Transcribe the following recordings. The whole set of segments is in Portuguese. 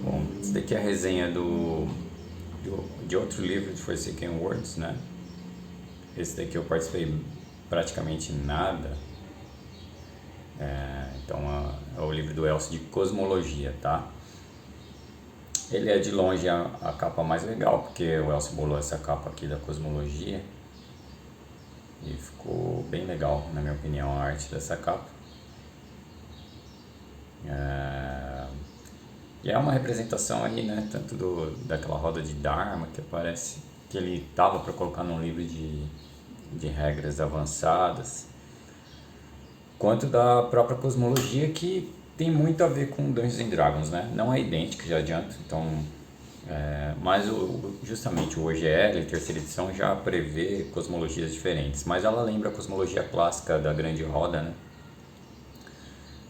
Bom, isso daqui é a resenha de outro livro de Forsaken Worlds, né? Esse daqui eu participei praticamente nada. Então é o livro do Elcio de Cosmologia, tá? Ele é de longe a capa mais legal, porque o Elcio bolou essa capa aqui da Cosmologia e ficou bem legal, na minha opinião, a arte dessa capa. E é uma representação aí, né, tanto daquela roda de Dharma, que parece que ele tava para colocar num livro de regras avançadas, quanto da própria cosmologia, que tem muito a ver com Dungeons and Dragons, né? Não é idêntico, já adianto, então... mas justamente o OGL, terceira edição, já prevê cosmologias diferentes, mas ela lembra a cosmologia clássica da Grande Roda, né?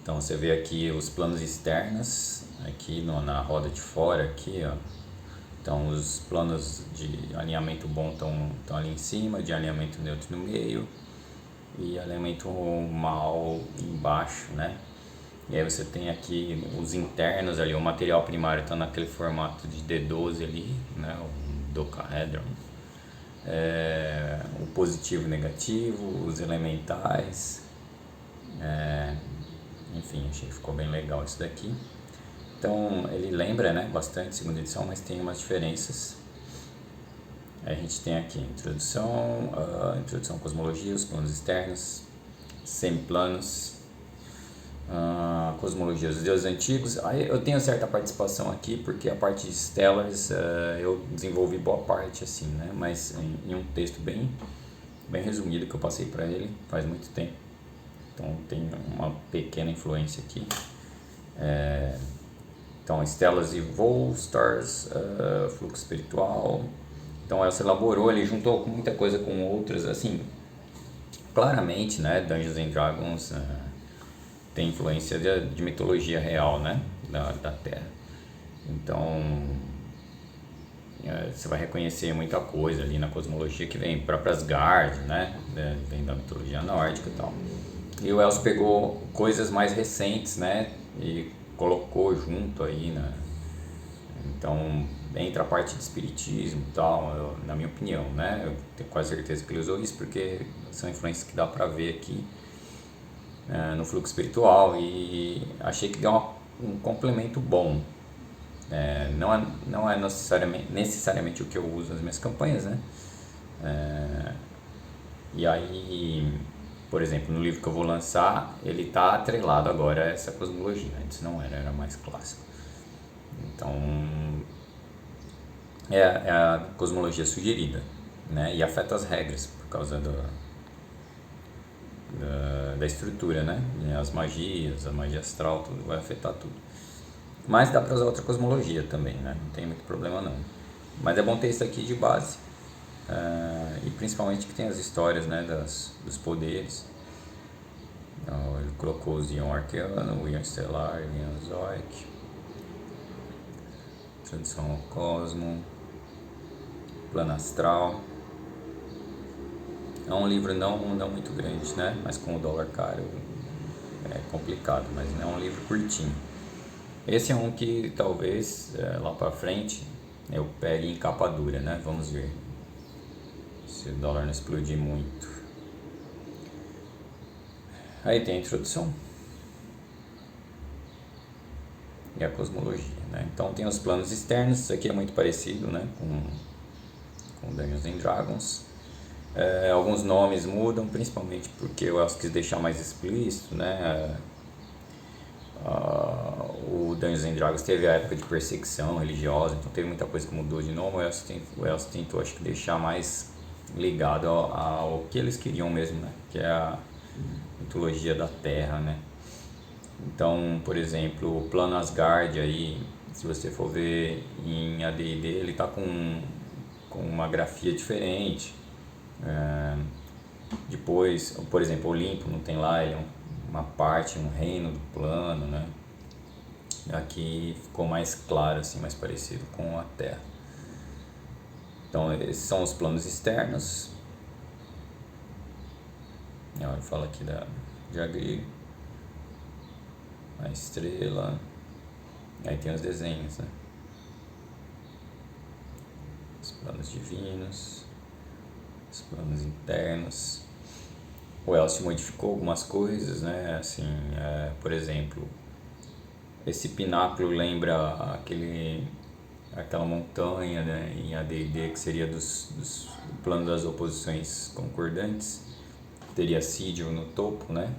Então você vê aqui os planos externos, aqui na roda de fora, aqui, ó. Então os planos de alinhamento bom estão ali em cima, de alinhamento neutro no meio e alinhamento mal embaixo, né? E aí você tem aqui os internos ali, o material primário está naquele formato de D12 ali, né? O dodecahedron. O positivo e negativo, os elementais. Enfim, achei que ficou bem legal isso daqui. Então ele lembra, né, bastante segunda edição, mas tem umas diferenças. Aí a gente tem aqui introdução à cosmologia, os planos externos, semiplanos, cosmologia dos deuses antigos. Aí eu tenho certa participação aqui, porque a parte de Stellars eu desenvolvi boa parte, assim, né, mas em um texto bem resumido que eu passei para ele faz muito tempo. Então tem uma pequena influência aqui. Então, Estelas e Volstars, fluxo espiritual. Então, ela se elaborou, ele juntou muita coisa com outras, assim, claramente, né, Dungeons and Dragons tem influência de mitologia real, né, da Terra. Então, você vai reconhecer muita coisa ali na cosmologia que vem para Asgard, né, vem da mitologia nórdica e tal. E o Elcio pegou coisas mais recentes, né, e colocou junto aí, né? Então entra a parte de espiritismo e tal, na minha opinião, né? Eu tenho quase certeza que ele usou isso porque são influências que dá pra ver aqui no fluxo espiritual, e achei que deu um complemento bom. Não é necessariamente o que eu uso nas minhas campanhas, né? E aí, por exemplo, no livro que eu vou lançar, ele está atrelado agora a essa cosmologia. Antes não era mais clássico. Então, é a cosmologia sugerida, né? E afeta as regras por causa da estrutura, né? As magias, a magia astral, tudo vai afetar tudo. Mas dá para usar outra cosmologia também, né? Não tem muito problema não. Mas é bom ter isso aqui de base. E principalmente que tem as histórias, né, dos poderes. Então, ele colocou os Ion Arqueano, o Ion Estelar, o Ion Zoic, Introdução ao Cosmo, Plano Astral. É um livro não muito grande, né, mas com o dólar caro é complicado, mas não é um livro curtinho. Esse é um que talvez lá pra frente eu pegue em capa dura, né, vamos ver se o dólar não explodir muito. Aí tem a introdução e a cosmologia, né? Então tem os planos externos, isso aqui é muito parecido, né, com Dungeons and Dragons. Alguns nomes mudam, principalmente porque eu acho que quis deixar mais explícito, né? O Dungeons and Dragons teve a época de perseguição religiosa, então teve muita coisa que mudou de nome. O Elcio tentou, acho que, deixar mais ligado ao que eles queriam mesmo, né? Que é a mitologia da Terra, né? Então, por exemplo, o plano Asgard aí, se você for ver em AD&D, ele tá com uma grafia diferente. Depois, por exemplo, Olimpo não tem lá, ele é uma parte, um reino do plano, né? Aqui ficou mais claro, assim, mais parecido com a Terra. Então, esses são os planos externos. Ele fala aqui de Agri, a estrela, aí tem os desenhos, né? os planos divinos, os planos internos. O Elcio modificou algumas coisas, né? Assim, por exemplo, esse pináculo lembra aquela montanha, né, em AD&D que seria do plano das oposições concordantes. Teria Sigil no topo, né?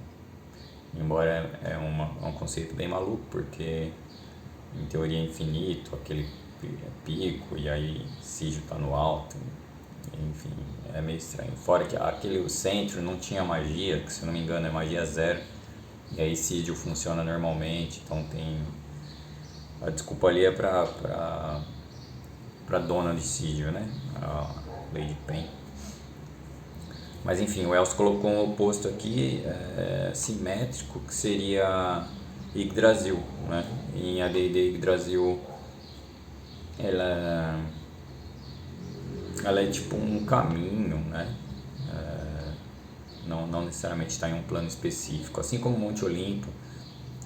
Embora é um conceito bem maluco, porque em teoria é infinito, aquele pico, e aí Sigil está no alto. Enfim, é meio estranho. Fora que o centro não tinha magia, que se eu não me engano é magia zero. E aí Sigil funciona normalmente, então tem... A desculpa ali é pra dona de Sigil, né? A Lady Pen. Mas enfim, o Elcio colocou um oposto aqui, simétrico, que seria Yggdrasil, né? Em AD&D Yggdrasil, ela é tipo um caminho, né? Não necessariamente está em um plano específico, assim como o Monte Olimpo.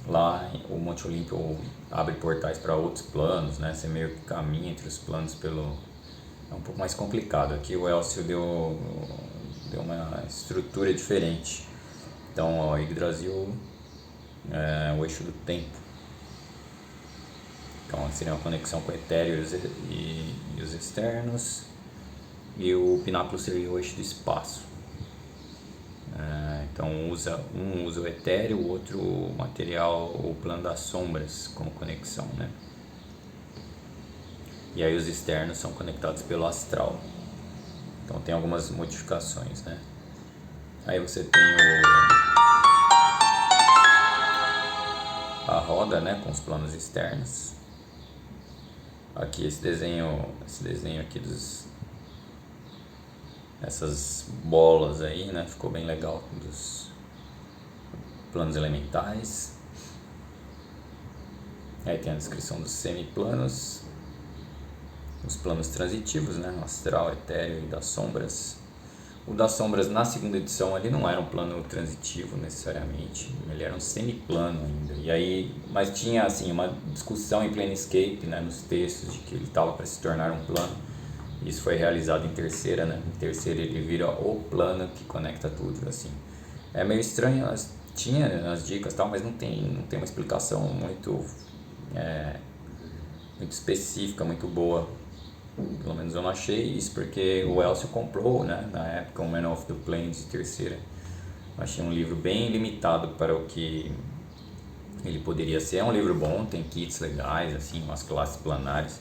Lá o Monte Olimpo abre portais para outros planos, né? Você meio que caminha entre os planos é um pouco mais complicado. Aqui o Elcio deu uma estrutura diferente. Então, ó, Yggdrasil é o eixo do tempo. Então seria uma conexão com o etéreo e os externos. E o pináculo seria o eixo do espaço. Então um usa o etéreo, o outro o material, o plano das sombras como conexão, né? E aí os externos são conectados pelo astral. Então tem algumas modificações, né? Aí você tem a roda, né, com os planos externos. Aqui esse desenho aqui essas bolas aí, né? Ficou bem legal, dos planos elementais. Aí tem a descrição dos semiplanos, os planos transitivos, né? O astral, etéreo e das sombras. O das sombras na segunda edição ali não era um plano transitivo necessariamente, ele era um semiplano ainda. E aí, mas tinha assim uma discussão em Planescape, né, nos textos, de que ele estava para se tornar um plano. Isso foi realizado em terceira, né? Em terceira ele vira o plano que conecta tudo, assim. É meio estranho, tinha as dicas e tal, mas não tem uma explicação muito específica, muito boa. Pelo menos eu não achei isso, porque o Elcio comprou, né, na época, o Man of the Plains de terceira. Eu achei um livro bem limitado para o que ele poderia ser. É um livro bom, tem kits legais, assim, umas classes planares,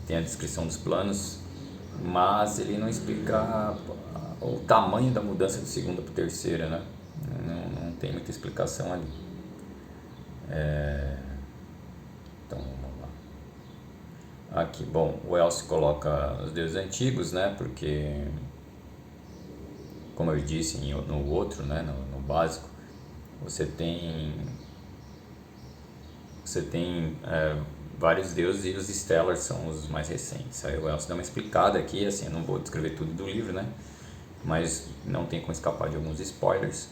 tem a descrição dos planos, mas ele não explica o tamanho da mudança de segunda para terceira, né? Não tem muita explicação ali. Então vamos lá. Aqui, bom, o Elcio coloca os deuses antigos, né? Porque, como eu disse no outro, né? No básico, você tem vários deuses, e os Stellars são os mais recentes. Aí o Elcio dá uma explicada aqui, assim, eu não vou descrever tudo do livro, né? Mas não tem como escapar de alguns spoilers.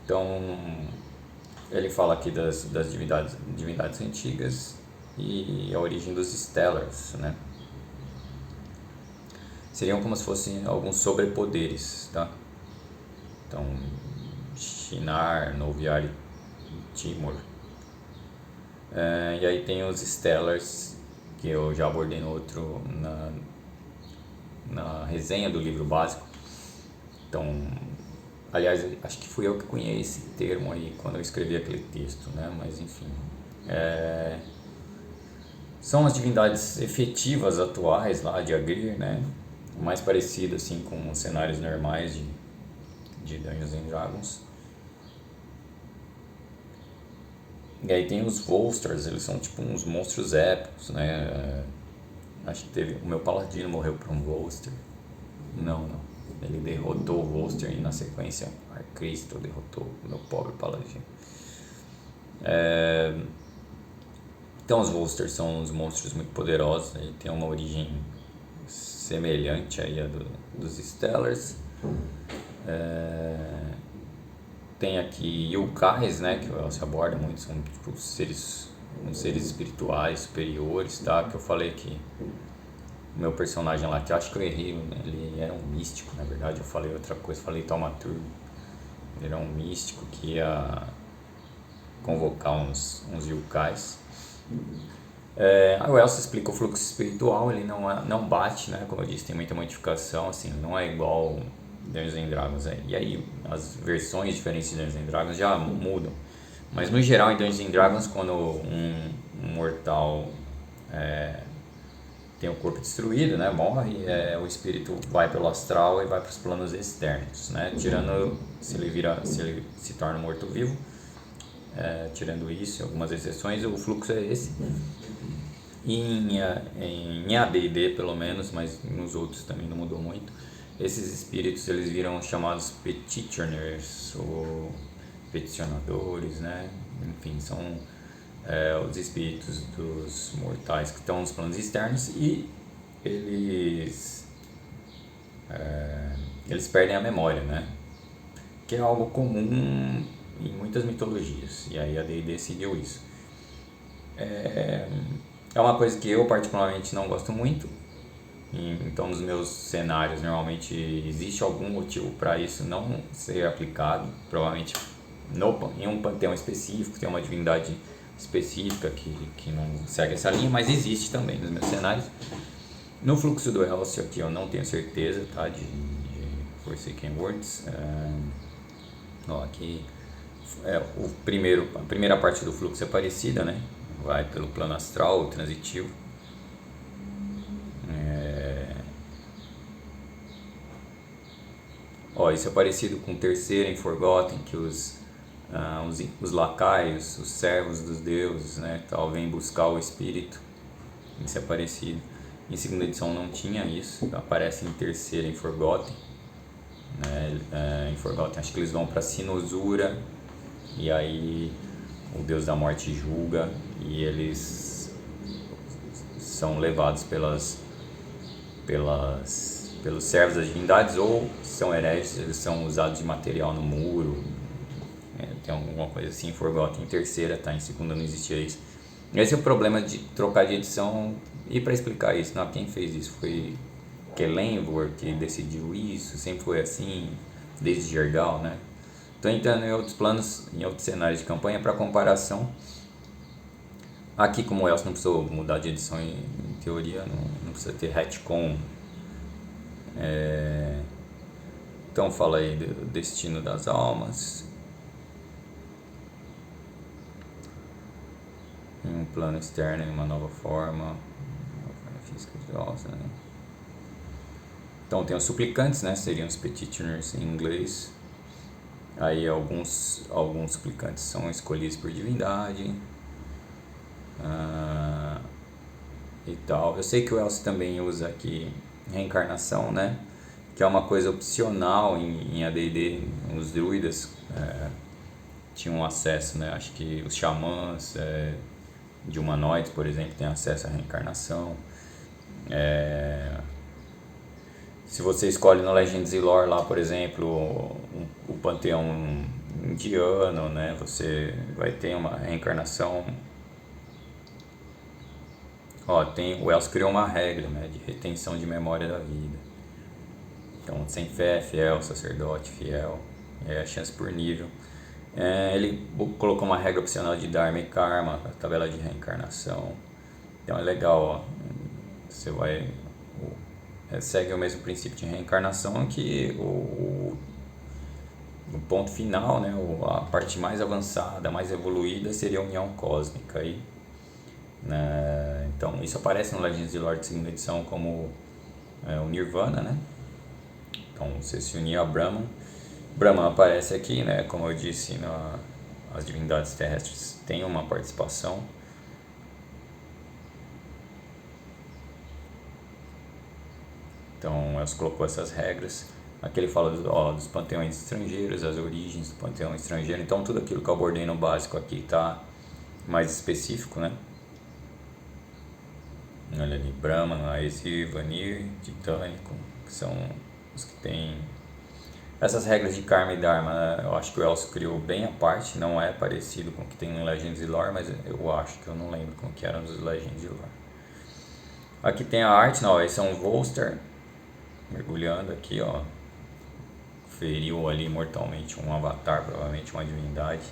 Então, ele fala aqui das divindades antigas e a origem dos Stellars, né? Seriam como se fossem alguns sobrepoderes, tá? Então, Shinar, Noviar e Timur. E aí tem os Stellars, que eu já abordei na resenha do livro básico. Então, aliás, acho que fui eu que cunhei esse termo aí quando eu escrevi aquele texto, né? Mas enfim, são as divindades efetivas atuais lá de Agrir, né? Mais parecido assim com os cenários normais de Dungeons and Dragons. E aí tem os Volsters, eles são tipo uns monstros épicos, né? Acho que o meu paladino morreu por um Volster. Não. Ele derrotou o Volster e na sequência Arcristo derrotou o meu pobre paladino. Então os Volsters são uns monstros muito poderosos, ele tem uma origem semelhante aí a dos Stellars. Tem aqui Yukais, né, que o Elcio aborda muito, são tipo, uns seres espirituais superiores, tá? Que eu falei que o meu personagem lá, que eu acho que eu errei, né? Ele era um místico, na verdade, eu falei outra coisa, falei Thaumaturgo. Ele era um místico que ia convocar uns yokais. O Elcio explica o fluxo espiritual, ele não bate, né? Como eu disse, tem muita modificação, assim, não é igual Dungeons and Dragons. E aí as versões diferentes de Dungeons and Dragons já mudam. Mas no geral em Dungeons and Dragons, quando um mortal tem o corpo destruído, né, morre, o espírito vai pelo astral e vai para os planos externos, né? Tirando se ele se torna morto-vivo, tirando isso, algumas exceções, o fluxo é esse. Em AD&D pelo menos, mas nos outros também não mudou muito. Esses espíritos eles viram chamados petitioners ou peticionadores, né? Enfim, são os espíritos dos mortais que estão nos planos externos e eles perdem a memória, né? Que é algo comum em muitas mitologias, e aí a D&D decidiu isso. É uma coisa que eu particularmente não gosto muito, então nos meus cenários normalmente existe algum motivo para isso não ser aplicado, provavelmente em um panteão específico, tem uma divindade específica que não segue essa linha, mas existe também nos meus cenários. No fluxo do Elcio aqui eu não tenho certeza, tá, de Forsaken Worlds. Aqui a primeira parte do fluxo é parecida, né? Vai pelo plano astral, transitivo. Isso é parecido com o terceiro em Forgotten, que os lacaios, os servos dos deuses, né, vêm buscar o espírito. Isso é parecido. Em segunda edição não tinha isso, aparece em terceira em Forgotten. Em Forgotten acho que eles vão para Sinosura e aí o deus da morte julga e eles são levados pelos servos das divindades, ou são hereges, eles são usados de material no muro. Tem alguma coisa assim em Forgotten. Em terceira, tá? Em segunda não existia isso. Esse é o problema de trocar de edição. E para explicar isso, quem fez isso foi Kelenvor, que decidiu isso, sempre foi assim, desde Gergal, né? Estou entrando em outros planos, em outros cenários de campanha para comparação. Aqui, como o Elcio não precisou mudar de edição em teoria, não precisa ter retcon. Então fala aí do destino das almas. Em um plano externo, em uma nova forma. Física de alça, né? Então tem os suplicantes, né? Seriam os petitioners em inglês. Aí alguns suplicantes são escolhidos por divindade. E tal. Eu sei que o Elcio também usa aqui reencarnação, né? Que é uma coisa opcional em AD&D. Os druidas tinham acesso, né? Acho que os xamãs de humanoides, por exemplo, têm acesso à reencarnação. Se você escolhe no Legends e Lore lá, por exemplo, o panteão indiano, né? Você vai ter uma reencarnação. O Elcio criou uma regra, né, de retenção de memória da vida. Então, sem fé, fiel, sacerdote, fiel, a chance por nível. Ele colocou uma regra opcional de Dharma e Karma, a tabela de reencarnação. Então é legal, você vai segue o mesmo princípio de reencarnação, que o ponto final, né, a parte mais avançada, mais evoluída seria a união cósmica aí. Então isso aparece no Legends de Lore de segunda edição como o Nirvana, né? Então você se unir a Brahman. Brahman aparece aqui, né? Como eu disse, as divindades terrestres têm uma participação. Então Elcio colocou essas regras. Aqui ele fala dos panteões estrangeiros, as origens do panteão estrangeiro. Então tudo aquilo que eu abordei no básico aqui está mais específico, né? Olha ali, Brahman, Aesir, Vanir, Titânico, que são os que têm essas regras de Karma e Dharma, né? Eu acho que o Elcio criou bem à parte, não é parecido com o que tem no Legends e Lore, mas eu acho que eu não lembro como que eram os Legends e Lore. Aqui tem a arte, não, esse é um Volster mergulhando aqui, ó. Feriu ali mortalmente um avatar, provavelmente uma divindade.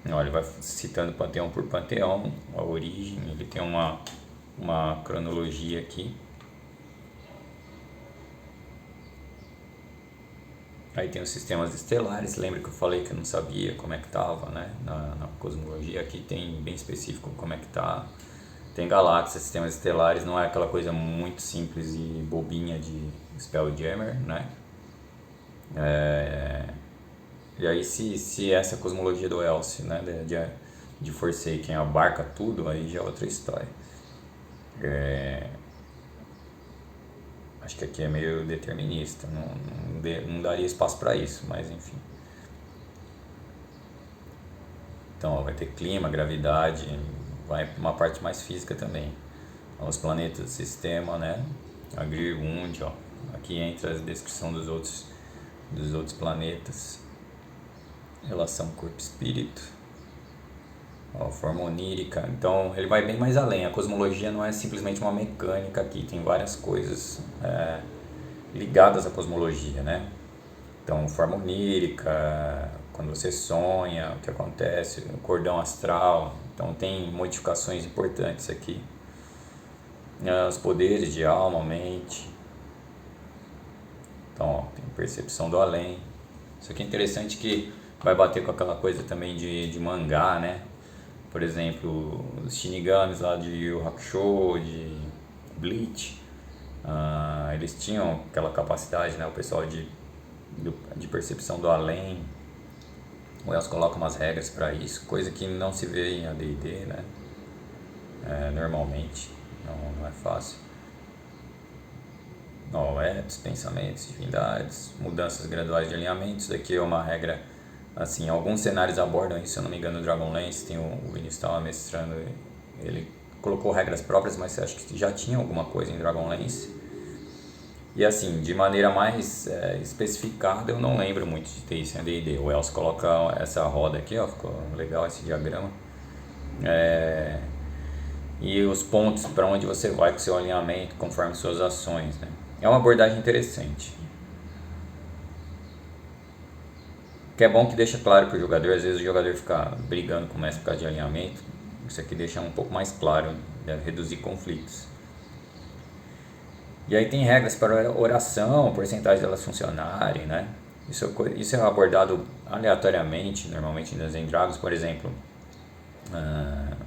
Olha, ele vai citando panteão por panteão, a origem, ele tem uma cronologia aqui. Aí tem os sistemas estelares, lembra que eu falei que eu não sabia como é que tava, né? Na cosmologia aqui tem bem específico como é que tá. Tem galáxias, sistemas estelares, não é aquela coisa muito simples e bobinha de Spelljammer, né? E aí se essa cosmologia do Elcio, né, de Forsaken abarca tudo, aí já é outra história. Acho que aqui é meio determinista, não daria espaço para isso, mas enfim. Então, ó, vai ter clima, gravidade, vai para uma parte mais física também. Os planetas do sistema, né? Agri-Wund, ó. Aqui entra a descrição dos outros planetas. Relação corpo-espírito. Ó, forma onírica. Então, ele vai bem mais além. A cosmologia não é simplesmente uma mecânica aqui. Tem várias coisas ligadas à cosmologia, né? Então, forma onírica, quando você sonha, o que acontece, o cordão astral. Então, tem modificações importantes aqui. Os poderes de alma, mente. Então, ó, tem percepção do além. Isso aqui é interessante que vai bater com aquela coisa também de mangá, né? Por exemplo, os Shinigamis lá de Yu Yu Hakusho, de Bleach. Eles tinham aquela capacidade, né? O pessoal de percepção do além. O Wells coloca umas regras para isso, coisa que não se vê em AD&D, né? Normalmente, não é fácil. Etos, pensamentos, divindades, mudanças graduais de alinhamentos. Daqui é uma regra, assim, alguns cenários abordam isso, se eu não me engano, no Dragonlance, tem o Vinícius estava mestrando, ele colocou regras próprias, mas acho que já tinha alguma coisa em Dragonlance. E assim, de maneira mais especificada, eu não lembro muito de ter isso em AD&D. O Wells coloca essa roda aqui, ó, ficou legal esse diagrama. E os pontos para onde você vai com seu alinhamento, conforme suas ações, né? É uma abordagem interessante. Que é bom que deixa claro para o jogador, às vezes o jogador fica brigando com o mestre por causa de alinhamento. Isso aqui deixa um pouco mais claro, deve reduzir conflitos. E aí tem regras para oração, porcentagem delas funcionarem, né? Isso é abordado aleatoriamente, normalmente em Dungeons & Dragons, por exemplo,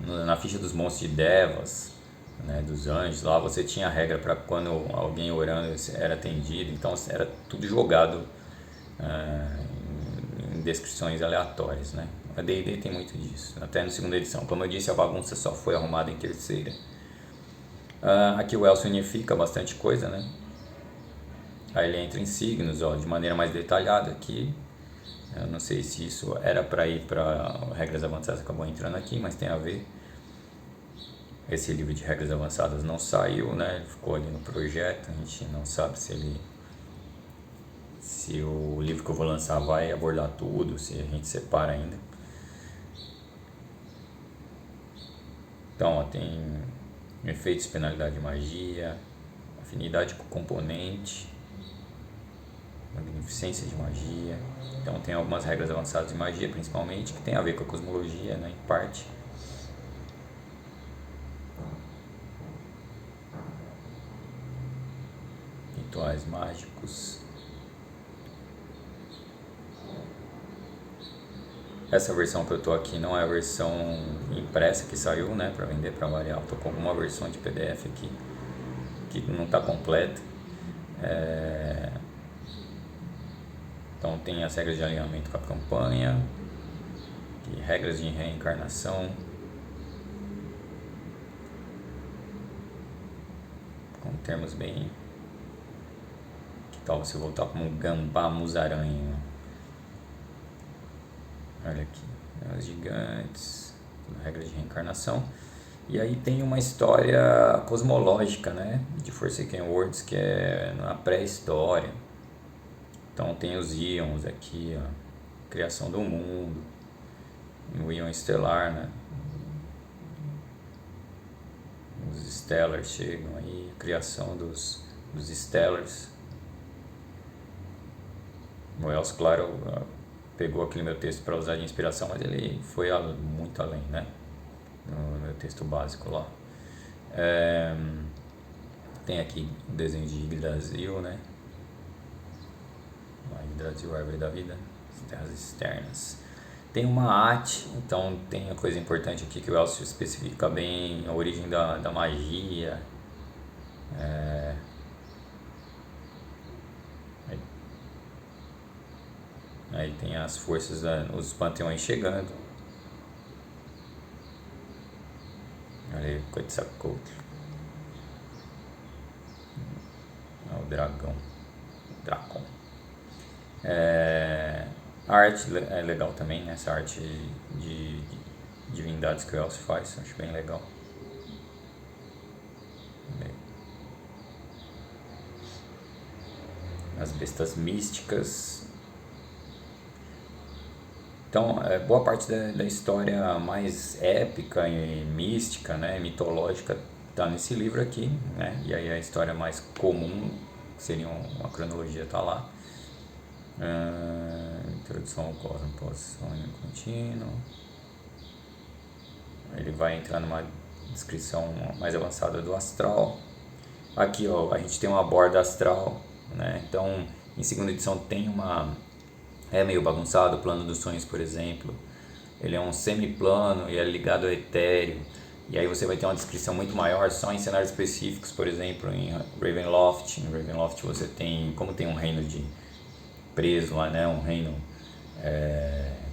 na ficha dos monstros de Devas, né, dos anjos, lá você tinha a regra para quando alguém orando era atendido, então era tudo jogado em descrições aleatórias, né? A D&D tem muito disso, até na segunda edição. Como eu disse, a bagunça só foi arrumada em terceira. Aqui o Elcio unifica bastante coisa, né? Aí ele entra em signos, ó, de maneira mais detalhada aqui. Eu não sei se isso era para ir para regras avançadas, acabou entrando aqui, mas tem a ver. Esse livro de regras avançadas não saiu, né? Ele ficou ali no projeto, a gente não sabe se o livro que eu vou lançar vai abordar tudo, se a gente separa ainda. Então, ó, tem efeitos, penalidade de magia, afinidade com componente, magnificência de magia. Então tem algumas regras avançadas de magia, principalmente, que tem a ver com a cosmologia, né, em parte. Rituais mágicos. Essa versão que eu tô aqui não é a versão impressa que saiu, né, para vender para variar. Eu tô com alguma versão de PDF aqui que não está completa. Então tem as regras de alinhamento com a campanha, regras de reencarnação, com termos bem... Que tal você voltar como um gambá musaranha? Olha aqui, as gigantes, regras de reencarnação. E aí tem uma história cosmológica, né, de Forsaken Worlds, que é na pré-história. Então tem os íons aqui, ó, criação do mundo, o íon reino estelar, né? Os Stellars chegam aí, a criação dos Stellars. O Wells, claro, pegou aquele meu texto para usar de inspiração, mas ele foi muito além, né? No meu texto básico lá. Tem aqui o desenho de Yggdrasil, né? Yggdrasil, árvore da vida, as terras externas. Tem uma arte, então tem uma coisa importante aqui que o Elcio especifica bem a origem da magia. Aí tem as forças, os panteões chegando. Olha aí, Quetzalcoatl. O dragão. Dracon. A arte é legal também, né? Essa arte de divindades que o Elcio faz, acho bem legal. As bestas místicas. Então, boa parte da história mais épica e mística, né, mitológica, está nesse livro aqui, né? E aí a história mais comum, que seria uma cronologia, está lá. Introdução ao cosmos, pós-sonho contínuo. Ele vai entrar numa descrição mais avançada do astral. Aqui, ó, a gente tem uma borda astral, né? Então, em segunda edição tem é meio bagunçado o plano dos sonhos, por exemplo. Ele é um semiplano e é ligado ao etéreo. E aí você vai ter uma descrição muito maior só em cenários específicos, por exemplo, em Ravenloft. Em Ravenloft você tem, como tem um reino de preso lá, né? Um reino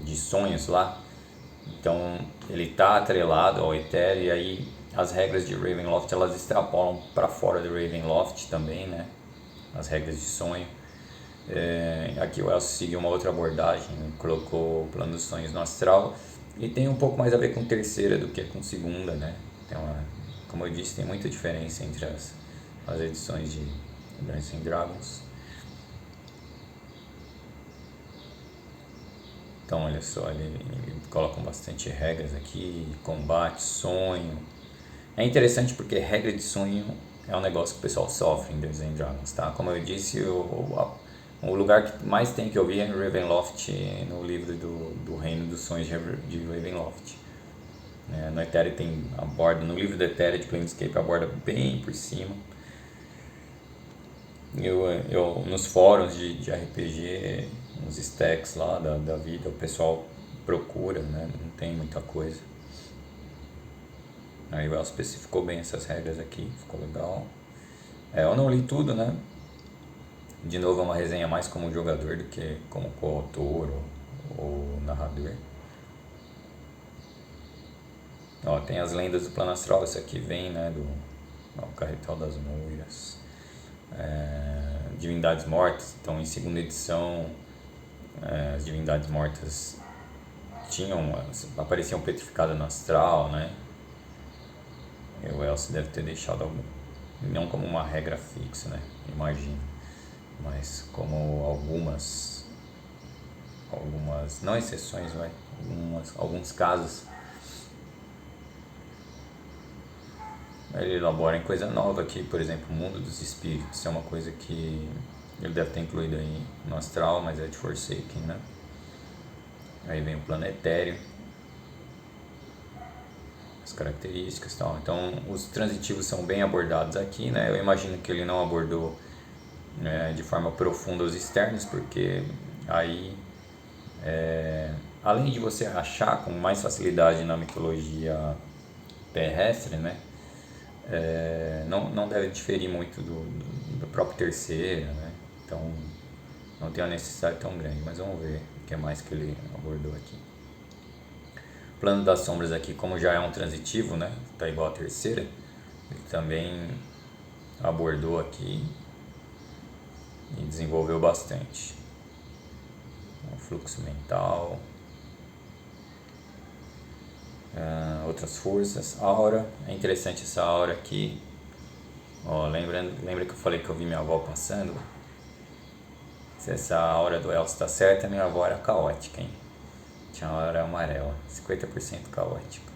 de sonhos lá. Então ele está atrelado ao etéreo e aí as regras de Ravenloft elas extrapolam para fora do Ravenloft também, né? As regras de sonho. Aqui o Elcio seguiu uma outra abordagem, colocou o plano dos sonhos no astral e tem um pouco mais a ver com terceira do que com segunda, né? Como eu disse, tem muita diferença entre as edições de Dungeons & Dragons. Então olha só, ele coloca bastante regras aqui, combate, sonho. É interessante porque regra de sonho é um negócio que o pessoal sofre em Dungeons & Dragons, tá? Como eu disse, o lugar que mais tem que ouvir é no Ravenloft, no livro do Reino dos Sonhos de Ravenloft. No Etéreo tem a borda, no livro do Etéreo de Planescape a borda bem por cima. Nos fóruns de RPG, nos stacks lá da vida, o pessoal procura, né? Não tem muita coisa. Aí o El especificou bem essas regras aqui, ficou legal. Eu não li tudo, né? De novo é uma resenha mais como jogador do que como coautor ou narrador. Ó, tem as lendas do plano astral, esse aqui vem, né, do Carretal das Moiras. Divindades mortas, então em segunda edição as divindades mortas apareciam petrificadas no astral, né? E o Elcio deve ter deixado não como uma regra fixa, né? Imagino, mas como algumas não exceções, alguns casos. Ele elabora em coisa nova aqui, por exemplo, o mundo dos espíritos, é uma coisa que ele deve ter incluído aí no astral, mas é de Forsaken, né? Aí vem o plano etéreo, as características e tal. Então os transitivos são bem abordados aqui, né? Eu imagino que ele não abordou de forma profunda os externos, porque aí além de você achar com mais facilidade na mitologia terrestre, né? Não deve diferir muito do próprio terceiro, né? Então não tem uma necessidade tão grande, mas vamos ver o que mais que ele abordou aqui. Plano das sombras aqui, como já é um transitivo, né? Tá igual a terceira, ele também abordou aqui e desenvolveu bastante. O fluxo mental, outras forças, aura, é interessante essa aura aqui. Ó, lembra que eu falei que eu vi minha avó passando? Se essa aura do Elcio está certa, minha avó era caótica, hein? Chora amarela, 50% caótico.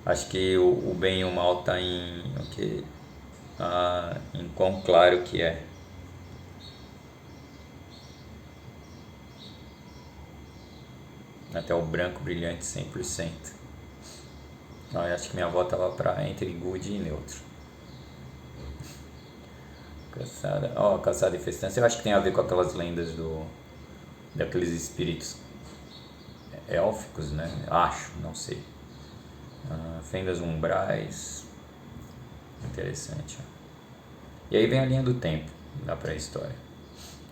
Acho que o bem e o mal tá em o que em quão claro que é. Até o branco brilhante 100%. Eu acho que minha avó tava pra entre good e neutro. Caçada, caçada e festança, eu acho que tem a ver com aquelas lendas daqueles espíritos élficos, né? Acho, não sei. Fendas umbrais, interessante. E aí vem a linha do tempo da pré-história.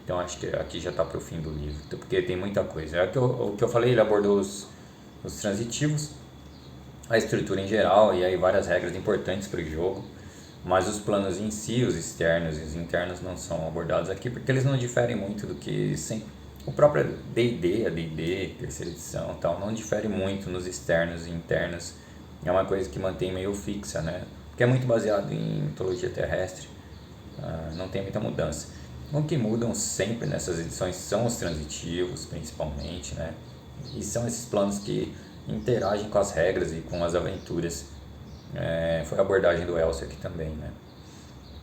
Então acho que aqui já está para o fim do livro, porque tem muita coisa. O que eu falei, ele abordou os transitivos, a estrutura em geral e aí várias regras importantes para o jogo, mas os planos em si, os externos e os internos não são abordados aqui porque eles não diferem muito do que sempre. O próprio D&D, a D&D, terceira edição tal, não difere muito nos externos e internos. É uma coisa que mantém meio fixa, né? Porque é muito baseado em mitologia terrestre, não tem muita mudança. O que mudam sempre nessas edições são os transitivos, principalmente, né? E são esses planos que interagem com as regras e com as aventuras. Foi a abordagem do Elcio aqui também, né?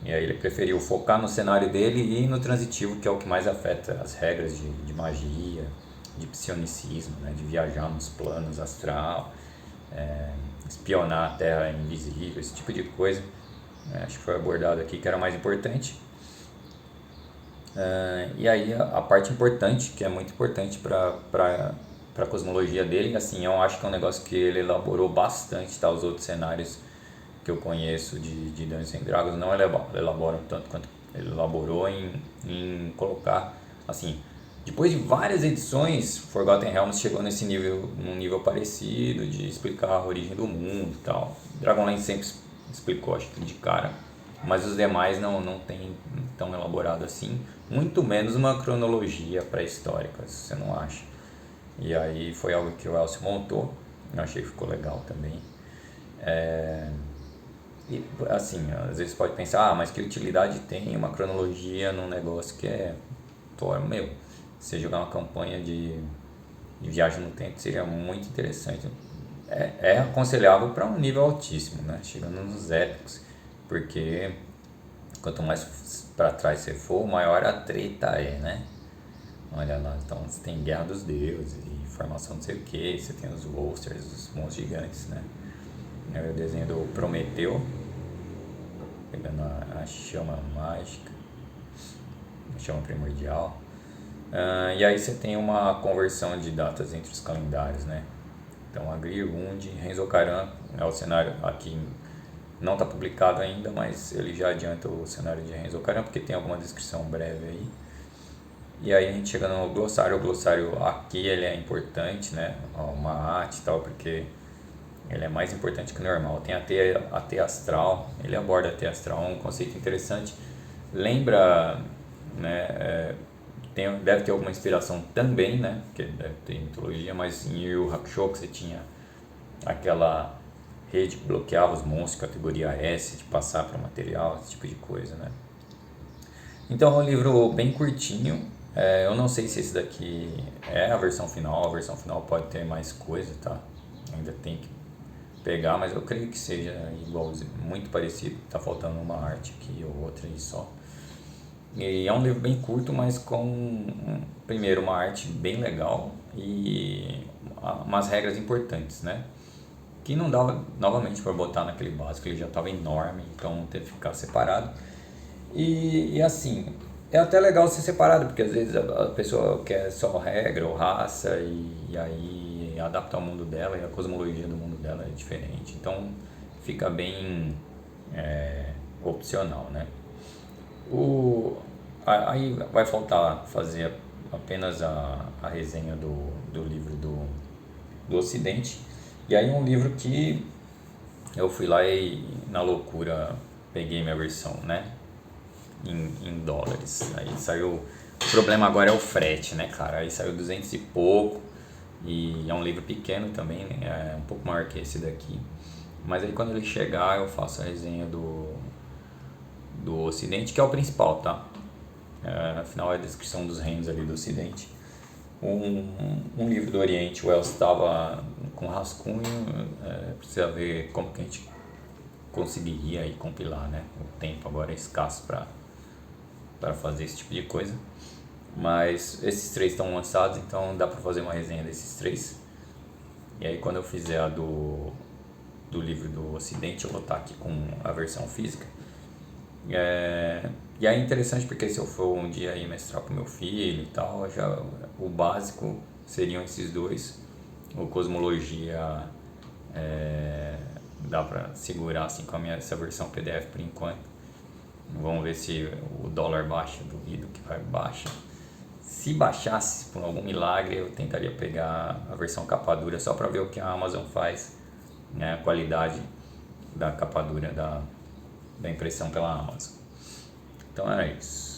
E aí ele preferiu focar no cenário dele e no transitivo, que é o que mais afeta as regras de magia, de psionicismo, né? De viajar nos planos astral, espionar a Terra invisível, esse tipo de coisa. Acho que foi abordado aqui que era mais importante. E aí a parte importante, que é muito importante para a cosmologia dele, assim, eu acho que é um negócio que ele elaborou bastante, tá? Os outros cenários que eu conheço de Dungeons and Dragons não elaboram tanto quanto ele elaborou em colocar, assim, depois de várias edições, Forgotten Realms chegou num nível parecido de explicar a origem do mundo e tal. Dragonlance sempre explicou, acho que de cara, mas os demais não tem tão elaborado assim, muito menos uma cronologia pré-histórica, você não acha? E aí foi algo que o Elcio montou, eu achei que ficou legal também. E assim, às vezes pode pensar, mas que utilidade tem uma cronologia num negócio que meu, você jogar uma campanha de viagem no tempo seria muito interessante. É aconselhável para um nível altíssimo, né? Chegando nos épicos, porque quanto mais para trás você for, maior a treta né? Olha lá, então você tem Guerra dos Deuses e formação não sei o que, você tem os Volsters, os monstros gigantes, né? Aí o desenho do Prometeu, pegando a chama mágica, a chama primordial. E aí você tem uma conversão de datas entre os calendários, né? Então, Agriund, Renzo Caran é o cenário aqui, não está publicado ainda, mas ele já adianta o cenário de Renzo Caran, porque tem alguma descrição breve aí. E aí a gente chega no glossário, o glossário aqui ele é importante, né? Uma arte e tal, porque ele é mais importante que o normal. Tem a T astral, ele aborda a T astral, um conceito interessante. Lembra, né? Deve ter alguma inspiração também, né? Porque deve ter mitologia, mas em Yu Yu Hakusho que você tinha aquela rede que bloqueava os monstros de categoria S, de passar para material, esse tipo de coisa, né? Então é um livro bem curtinho. Eu não sei se esse daqui é a versão final pode ter mais coisa, tá? Ainda tem que pegar, mas eu creio que seja igualzinho, muito parecido. Tá faltando uma arte aqui ou outra e só. E é um livro bem curto, mas com, primeiro, uma arte bem legal e umas regras importantes, né? Que não dava, novamente, para botar naquele básico, ele já estava enorme, então teve que ficar separado. E assim, é até legal ser separado, porque às vezes a pessoa quer só regra ou raça e aí adaptar ao mundo dela e a cosmologia do mundo dela é diferente. Então fica bem opcional, né? Aí vai faltar fazer apenas a resenha do livro do Ocidente. E aí um livro que eu fui lá e na loucura peguei minha versão, né? Em dólares. Aí saiu. O problema agora é o frete, né, cara? Aí saiu 200 e pouco. E é um livro pequeno também, né? É um pouco maior que esse daqui. Mas aí quando ele chegar eu faço a resenha do Ocidente, que é o principal, tá? afinal é a descrição dos reinos ali do Ocidente. Um livro do Oriente, o Wells estava com rascunho, precisa ver como que a gente conseguiria aí compilar, né? O tempo agora é escasso para fazer esse tipo de coisa. Mas esses 3 estão lançados, então dá para fazer uma resenha desses 3. E aí quando eu fizer a do livro do Ocidente, eu vou estar aqui com a versão física. E é interessante porque se eu for um dia aí mestrar pro meu filho e tal, já o básico seriam esses 2. O Cosmologia dá pra segurar assim com essa versão PDF por enquanto. Vamos ver se o dólar baixa, duvido que vai baixar. Se baixasse por algum milagre, eu tentaria pegar a versão capa dura só para ver o que a Amazon faz, né? A qualidade da capa dura da impressão pela Amazon. Então era isso.